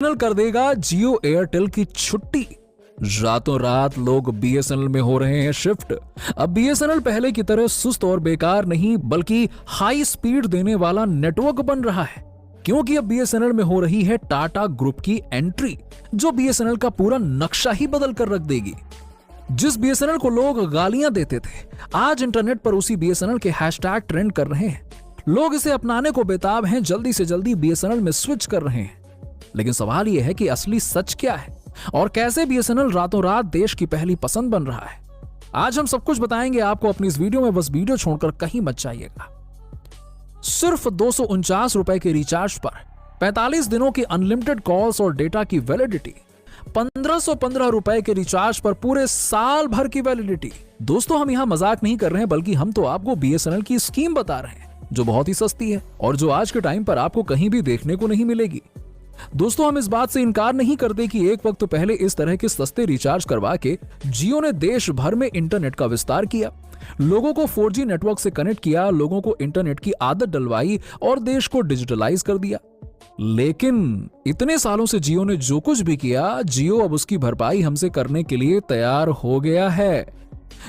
BSNL कर देगा जियो एयरटेल की छुट्टी। रातों रात लोग बीएसएनएल में हो रहे हैं शिफ्ट। अब बीएसएनएल पहले की तरह सुस्त और बेकार नहीं बल्कि हाई स्पीड देने वाला नेटवर्क बन रहा है, क्योंकि अब बीएसएनएल में हो रही है टाटा ग्रुप की एंट्री, जो बीएसएनएल का पूरा नक्शा ही बदल कर रख देगी। जिस बीएसएनएल को लोग गालियां देते थे, आज इंटरनेट पर उसी बीएसएनएल के हैशटैग ट्रेंड कर रहे हैं। लोग इसे अपनाने को बेताब हैं, जल्दी से जल्दी बीएसएनएल में स्विच कर रहे हैं। लेकिन सवाल यह है कि असली सच क्या है और कैसे बीएसएनएल रातों रात देश की पहली पसंद बन रहा है। आज हम सब कुछ बताएंगे आपको अपनी इस वीडियो में, बस वीडियो छोड़कर कहीं मत जाइएगा। सिर्फ 249 रुपए के रिचार्ज पर 45 दिनों की अनलिमिटेड कॉल्स और डेटा की वैलिडिटी, 1515 रुपए के रिचार्ज पर पूरे साल भर की वैलिडिटी। दोस्तों, हम यहां मजाक नहीं कर रहे हैं, बल्कि हम तो आपको बीएसएनएल की स्कीम बता रहे हैं, जो बहुत ही सस्ती है और जो आज के टाइम पर आपको कहीं भी देखने को नहीं मिलेगी। दोस्तों, हम इस बात से इनकार नहीं करते कि एक वक्त पहले इस तरह के सस्ते रिचार्ज करवा के जियो ने देश भर में इंटरनेट का विस्तार किया, लोगों को 4G नेटवर्क से कनेक्ट किया, लोगों को इंटरनेट की आदत डलवाई और देश को डिजिटलाइज कर दिया। लेकिन इतने सालों से जियो ने जो कुछ भी किया, जियो अब उसकी भरपाई हमसे करने के लिए तैयार हो गया है,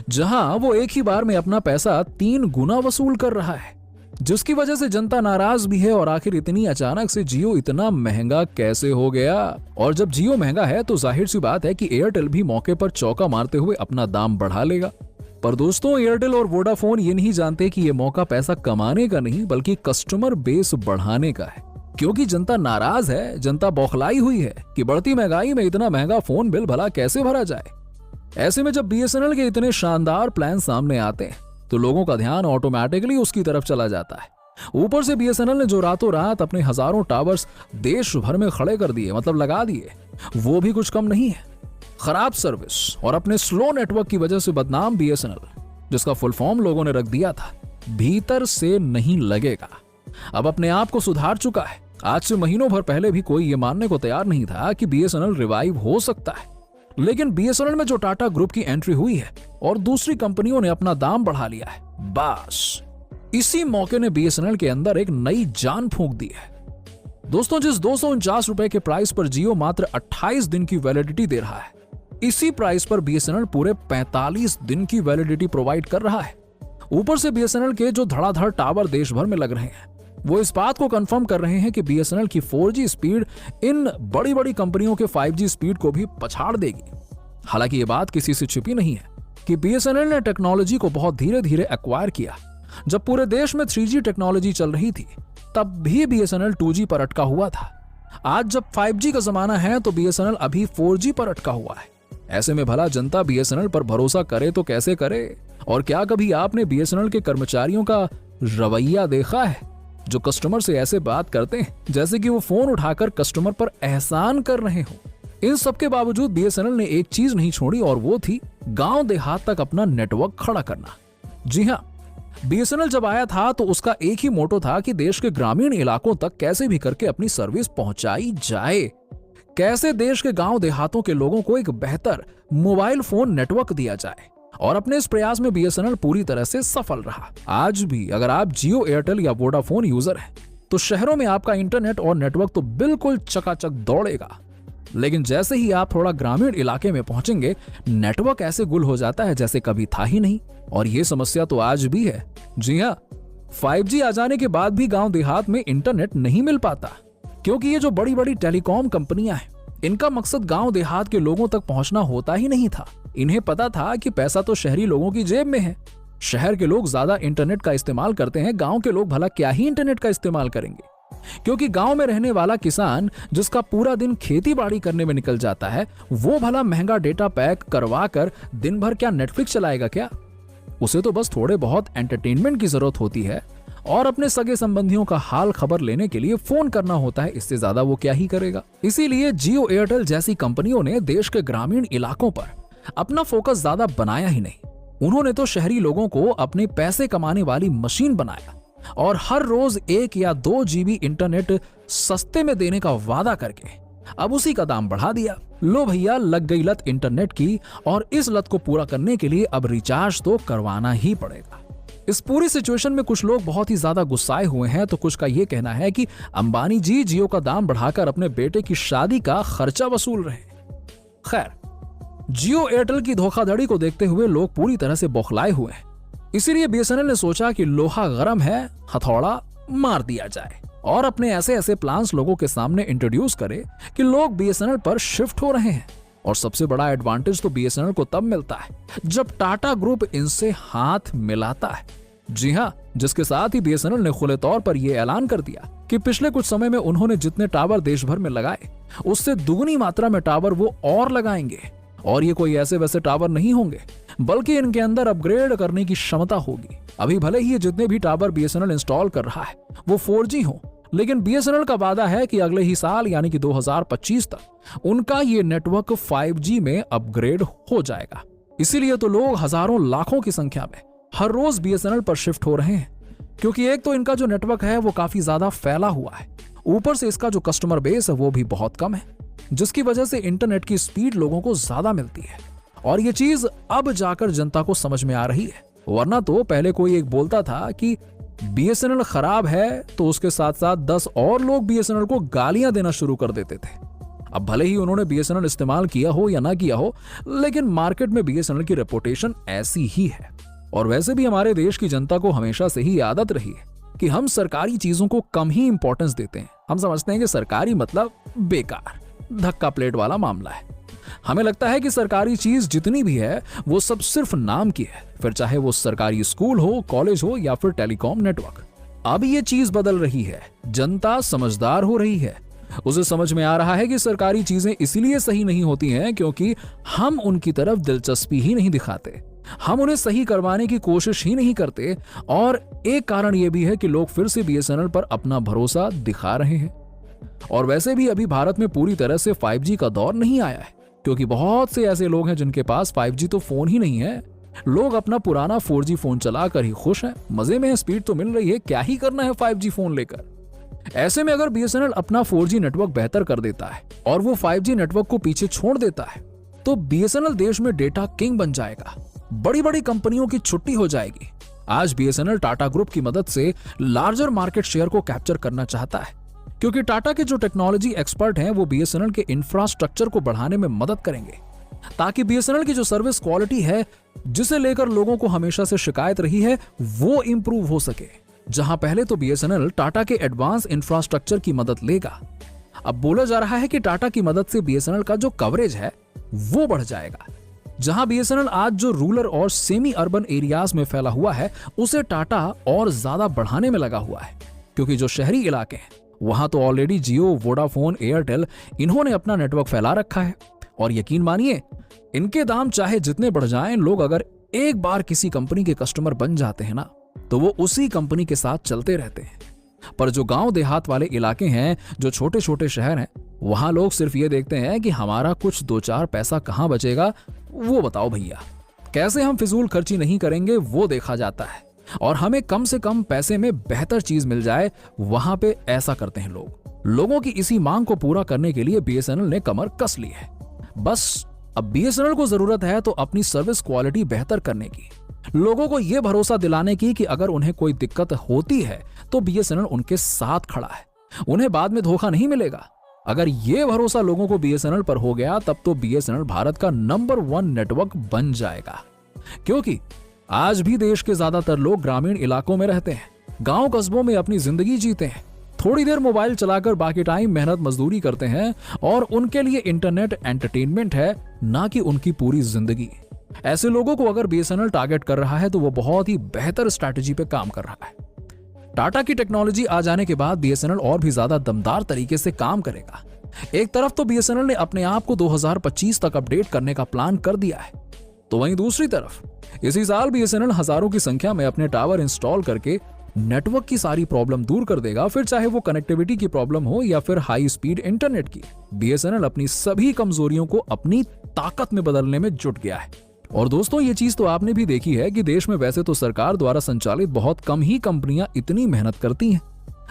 जहां वो एक ही बार में अपना पैसा 3 गुना वसूल कर रहा है, जिसकी वजह से जनता नाराज भी है। और आखिर इतनी अचानक से जियो इतना महंगा कैसे हो गया? और जब जियो महंगा है तो जाहिर सी बात है कि एयरटेल भी मौके पर चौका मारते हुए अपना दाम बढ़ा लेगा। पर दोस्तों, एयरटेल और वोडाफोन ये नहीं जानते कि ये मौका पैसा कमाने का नहीं बल्कि कस्टमर बेस बढ़ाने का है, क्योंकि जनता नाराज है, जनता बौखलाई हुई है कि बढ़ती महंगाई में इतना महंगा फोन बिल भला कैसे भरा जाए। ऐसे में जब बीएसएनएल के इतने शानदार प्लान सामने आते हैं तो लोगों का ध्यान ऑटोमेटिकली उसकी तरफ चला जाता है। ऊपर से बीएसएनएल ने जो रातों रात अपने हजारों टावर्स देश भर में खड़े कर दिए, मतलब लगा दिए, वो भी कुछ कम नहीं है। खराब सर्विस और अपने स्लो नेटवर्क की वजह से बदनाम बीएसएनएल, जिसका फुल फॉर्म लोगों ने रख दिया था, भीतर से नहीं लगेगा। अब अपने आप को सुधार चुका है। आज से महीनों भर पहले भी कोई ये मानने को तैयार नहीं था कि बीएसएनएल रिवाइव हो सकता है, लेकिन बीएसएनएल में जो टाटा ग्रुप की एंट्री हुई है और दूसरी कंपनियों ने अपना दाम बढ़ा लिया है, बस इसी मौके ने बीएसएनएल के अंदर एक नई जान फूंक दी है। दोस्तों, जिस 249 रुपए के प्राइस पर जियो मात्र 28 दिन की वैलिडिटी दे रहा है, इसी प्राइस पर बीएसएनएल पूरे 45 दिन की वैलिडिटी प्रोवाइड कर रहा है। ऊपर से बीएसएनएल के जो धड़ाधड़ टावर देश भर में लग रहे हैं, वो इस बात को कंफर्म कर रहे हैं कि बीएसएनएल की 4G स्पीड इन बड़ी बड़ी कंपनियों के 5G स्पीड को भी पछाड़ देगी। हालांकि ये बात किसी से छिपी नहीं है कि बीएसएनएल ने टेक्नोलॉजी को बहुत धीरे धीरे एक्वायर किया। जब पूरे देश में 3G टेक्नोलॉजी चल रही थी, तब भी बीएसएनएल 2G पर अटका हुआ था। आज जब 5G का जमाना है तो बीएसएनएल अभी 4G पर अटका हुआ है। ऐसे में भला जनता बीएसएनएल पर भरोसा करे तो कैसे करे? और क्या कभी आपने बीएसएनएल के कर्मचारियों का रवैया देखा है, जो कस्टमर से ऐसे बात करते हैं जैसे कि वो फोन उठाकर कस्टमर पर एहसान कर रहे हो? इन सब के बावजूद बीएसएनएल ने एक चीज नहीं छोड़ी, और वो थी गांव देहात तक अपना नेटवर्क खड़ा करना। जी हां, बीएसएनएल जब आया था तो उसका एक ही मोटो था कि देश के ग्रामीण इलाकों तक कैसे भी करके अपनी सर्विस पहुंचाई जाए, कैसे देश के गांव देहातों के लोगों को एक बेहतर मोबाइल फोन नेटवर्क दिया जाए। और अपने इस प्रयास में बीएसएनएल पूरी तरह से सफल रहा। आज भी अगर आप जियो, एयरटेल या वोडाफोन यूजर हैं तो शहरों में आपका इंटरनेट और नेटवर्क तो बिल्कुल चकाचक दौड़ेगा, लेकिन जैसे ही आप थोड़ा ग्रामीण इलाके में पहुंचेंगे, नेटवर्क ऐसे गुल हो जाता है जैसे कभी था ही नहीं। और ये समस्या तो आज भी है। जी हाँ, 5G आ जाने के बाद भी गांव देहात में इंटरनेट नहीं मिल पाता, क्योंकि ये जो बड़ी बड़ी टेलीकॉम कंपनियां हैं, इनका मकसद गांव देहात के लोगों तक पहुंचना होता ही नहीं था। इन्हें पता था कि पैसा तो शहरी लोगों की जेब में है। शहर के लोग ज्यादा इंटरनेट का इस्तेमाल करते हैं, गांव के लोग भला क्या ही इंटरनेट का इस्तेमाल करेंगे? क्योंकि गांव में रहने वाला किसान, जिसका पूरा दिन खेती बाड़ी करने में निकल जाता है, वो भला महंगा डेटा पैक करवा कर दिन भर क्या नेटफ्लिक्स चलाएगा क्या? उसे तो बस थोड़े बहुत एंटरटेनमेंट की जरूरत होती है और अपने सगे संबंधियों का हाल खबर लेने के लिए फोन करना होता है। इससे ज्यादा वो क्या ही करेगा? इसीलिए जियो, एयरटेल जैसी कंपनियों ने देश के ग्रामीण इलाकों पर अपना फोकस ज्यादा बनाया ही नहीं। उन्होंने तो शहरी लोगों को अपने पैसे कमाने वाली मशीन बनाया और हर रोज 1 या 2 GB इंटरनेट सस्ते में देने का वादा करके अब उसी का दाम बढ़ा दिया। लो भैया, लग गई लत इंटरनेट की, और इस लत को पूरा करने के लिए अब रिचार्ज तो करवाना ही पड़ेगा। इस पूरी सिचुएशन में कुछ लोग बहुत ही ज्यादा गुस्साए हुए हैं, तो कुछ का यह कहना है कि अंबानी जी जियो का दाम बढ़ाकर अपने बेटे की शादी का खर्चा वसूल रहे हैं। खैर, जियो एयरटेल की धोखाधड़ी को देखते हुए लोग पूरी तरह से बौखलाए हुए हैं। इसीलिए बीएसएनएल ने सोचा कि लोहा गर्म है, हथौड़ा मार दिया जाए और अपने ऐसे ऐसे प्लान्स लोगों के सामने इंट्रोड्यूस करे कि लोग बीएसएनएल पर शिफ्ट हो रहे हैं। और सबसे बड़ा एडवांटेज तो बीएसएनएल को तब मिलता है जब टाटा ग्रुप इनसे हाथ मिलाता है। जी हां, जिसके साथ ही बीएसएनएल ने खुले तौर पर यह ऐलान कर दिया कि पिछले कुछ समय में उन्होंने जितने टावर देश भर में लगाए उससे दुगनी मात्रा में टावर वो और लगाएंगे। और ये कोई ऐसे वैसे टावर नहीं होंगे, बल्कि इनके अंदर अपग्रेड करने की क्षमता होगी। अभी भले ही ये जितने भी टावर बीएसएनएल इंस्टॉल कर रहा है वो 4G हो, लेकिन बीएसएनएल का वादा है कि अगले ही साल यानी कि 2025 तक उनका ये नेटवर्क 5G में अपग्रेड हो जाएगा। इसीलिए तो लोग हजारों लाखों की संख्या में हर रोज बीएसएनएल पर शिफ्ट हो रहे हैं, क्योंकि एक तो इनका जो नेटवर्क है वो काफी ज्यादा फैला हुआ है, ऊपर से इसका जो कस्टमर बेस है वो भी बहुत कम है, जिसकी वजह से इंटरनेट की स्पीड लोगों को ज्यादा मिलती है। और ये चीज अब जाकर जनता को समझ में आ रही है, वरना तो पहले कोई एक बोलता था कि बीएसएनएल खराब है तो उसके साथ साथ 10 और लोग बीएसएनएल को गालियां देना शुरू कर देते थे। अब भले ही उन्होंने बीएसएनएल इस्तेमाल किया हो या ना किया हो, लेकिन मार्केट में बीएसएनएल की रेपुटेशन ऐसी ही है। और वैसे भी हमारे देश की जनता को हमेशा से ही आदत रही है कि हम सरकारी चीजों को कम ही इंपॉर्टेंस देते हैं। हम समझते हैं कि सरकारी मतलब बेकार, धक्का प्लेट वाला मामला है। हमें लगता है कि सरकारी चीज जितनी भी है वो सब सिर्फ नाम की है, फिर चाहे वो सरकारी स्कूल हो, कॉलेज हो या फिर टेलीकॉम नेटवर्क। अब ये चीज बदल रही है, जनता समझदार हो रही है। उसे समझ में आ रहा है कि सरकारी चीजें इसीलिए सही नहीं होती हैं क्योंकि हम उनकी तरफ दिलचस्पी ही नहीं दिखाते, हम उन्हें सही करवाने की कोशिश ही नहीं करते। और एक कारण यह भी है कि लोग फिर से बीएसएनएल पर अपना भरोसा दिखा रहे हैं। और वैसे भी अभी भारत में पूरी तरह से 5G का दौर नहीं आया है, क्योंकि बहुत से ऐसे लोग हैं जिनके पास 5G तो फोन ही नहीं है। लोग अपना पुराना 4G फोन चलाकर ही खुश हैं, मजे में है, स्पीड तो मिल रही है, क्या ही करना है 5G फोन लेकर। ऐसे में अगर बीएसएनएल अपना 4G नेटवर्क बेहतर कर देता है और वो 5G नेटवर्क को पीछे छोड़ देता है तो बीएसएनएल देश में डेटा किंग बन जाएगा, बड़ी बड़ी कंपनियों की छुट्टी हो जाएगी। आज बीएसएनएल टाटा ग्रुप की मदद से लार्जर मार्केट शेयर को कैप्चर करना चाहता है, क्योंकि टाटा के जो टेक्नोलॉजी एक्सपर्ट हैं वो बीएसएनएल के इंफ्रास्ट्रक्चर को बढ़ाने में मदद करेंगे, ताकि बीएसएनएल की जो सर्विस क्वालिटी है जिसे लेकर लोगों को हमेशा से शिकायत रही है वो इंप्रूव हो सके। जहां पहले तो बीएसएनएल टाटा के एडवांस इंफ्रास्ट्रक्चर की मदद लेगा, अब बोला जा रहा है कि टाटा की मदद से बीएसएनएल का जो कवरेज है वो बढ़ जाएगा। जहां बीएसएनएल आज जो रूरल और सेमी अर्बन एरियाज में फैला हुआ है उसे टाटा और ज्यादा बढ़ाने में लगा हुआ है, क्योंकि जो शहरी इलाके हैं वहां तो ऑलरेडी जियो, वोडाफोन, एयरटेल इन्होंने अपना नेटवर्क फैला रखा है। और यकीन मानिए, इनके दाम चाहे जितने बढ़ जाएं, लोग अगर एक बार किसी कंपनी के कस्टमर बन जाते हैं ना तो वो उसी कंपनी के साथ चलते रहते हैं। पर जो गांव देहात वाले इलाके हैं, जो छोटे छोटे शहर हैं, वहां लोग सिर्फ ये देखते हैं कि हमारा कुछ 2-4 पैसा कहां बचेगा, वो बताओ भैया। कैसे हम फिजूल खर्ची नहीं करेंगे वो देखा जाता है, और हमें कम से कम पैसे में बेहतर चीज मिल जाए, वहां पे ऐसा करते हैं लोग। लोगों की इसी मांग को पूरा करने के लिए बीएसएनएल ने कमर कस ली है। बस अब बीएसएनएल को जरूरत है तो अपनी सर्विस क्वालिटी बेहतर करने की, लोगों को यह भरोसा दिलाने की कि अगर उन्हें कोई दिक्कत होती है तो बीएसएनएल उनके साथ खड़ा है, उन्हें बाद में धोखा नहीं मिलेगा। अगर यह भरोसा लोगों को बीएसएनएल पर हो गया तब तो बीएसएनएल भारत का नंबर 1 नेटवर्क बन जाएगा। क्योंकि आज भी देश के ज्यादातर लोग ग्रामीण इलाकों में रहते हैं, गांव कस्बों में अपनी जिंदगी जीते हैं, थोड़ी देर मोबाइल चलाकर बाकी टाइम मेहनत मजदूरी करते हैं, और उनके लिए इंटरनेट एंटरटेनमेंट है, ना कि उनकी पूरी जिंदगी। ऐसे लोगों को अगर बीएसएनएल टारगेट कर रहा है तो वो बहुत ही बेहतर स्ट्रैटेजी पे काम कर रहा है। टाटा की टेक्नोलॉजी आ जाने के बाद बीएसएनएल और भी ज्यादा दमदार तरीके से काम करेगा। एक तरफ तो बीएसएनएल ने अपने आप को 2025 तक अपडेट करने का प्लान कर दिया है, तो वहीं दूसरी तरफ इसी साल बीएसएनएल हजारों की संख्या में अपने टावर इंस्टॉल करके नेटवर्क की सारी प्रॉब्लम दूर कर देगा, फिर चाहे वो कनेक्टिविटी की प्रॉब्लम हो या फिर हाई स्पीड इंटरनेट की। बीएसएनएल अपनी सभी कमजोरियों को अपनी ताकत में बदलने में जुट गया है। और दोस्तों, ये चीज तो आपने भी देखी है कि देश में वैसे तो सरकार द्वारा संचालित बहुत कम ही कंपनियां इतनी मेहनत करती हैं,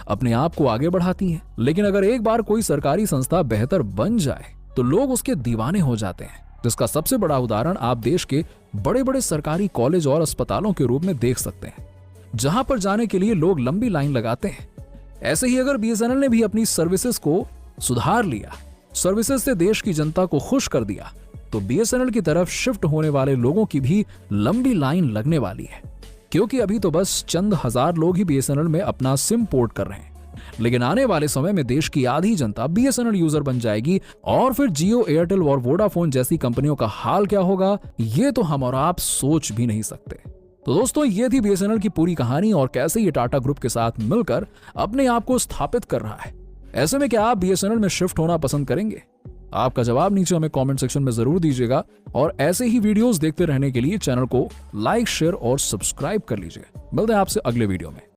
अपने आप को आगे बढ़ाती हैं, लेकिन अगर एक बार कोई सरकारी संस्था बेहतर बन जाए तो लोग उसके दीवाने हो जाते हैं। जिसका सबसे बड़ा उदाहरण आप देश के बड़े बड़े सरकारी कॉलेज और अस्पतालों के रूप में देख सकते हैं, जहां पर जाने के लिए लोग लंबी लाइन लगाते हैं। ऐसे ही अगर बीएसएनएल ने भी अपनी सर्विसेज को सुधार लिया, सर्विसेज से देश की जनता को खुश कर दिया, तो बीएसएनएल की तरफ शिफ्ट होने वाले लोगों की भी लंबी लाइन लगने वाली है। क्योंकि अभी तो बस चंद हजार लोग ही बीएसएनएल में अपना सिम पोर्ट कर रहे हैं, लेकिन आने वाले समय में देश की आधी जनता बीएसएनएल यूजर बन जाएगी और फिर जियो, एयरटेल और वोडाफोन जैसी कंपनियों का हाल क्या होगा, ये तो हम और आप सोच भी नहीं सकते। तो दोस्तों, ये थी बीएसएनएल की पूरी कहानी और कैसे ये टाटा ग्रुप के साथ मिलकर अपने आप को स्थापित कर रहा है। ऐसे में क्या आप बीएसएनएल में शिफ्ट होना पसंद करेंगे? आपका जवाब नीचे हमें कमेंट सेक्शन में जरूर दीजिएगा और ऐसे ही वीडियोस देखते रहने के लिए चैनल को लाइक, शेयर और सब्सक्राइब कर लीजिए। मिलते हैं आपसे अगले वीडियो में।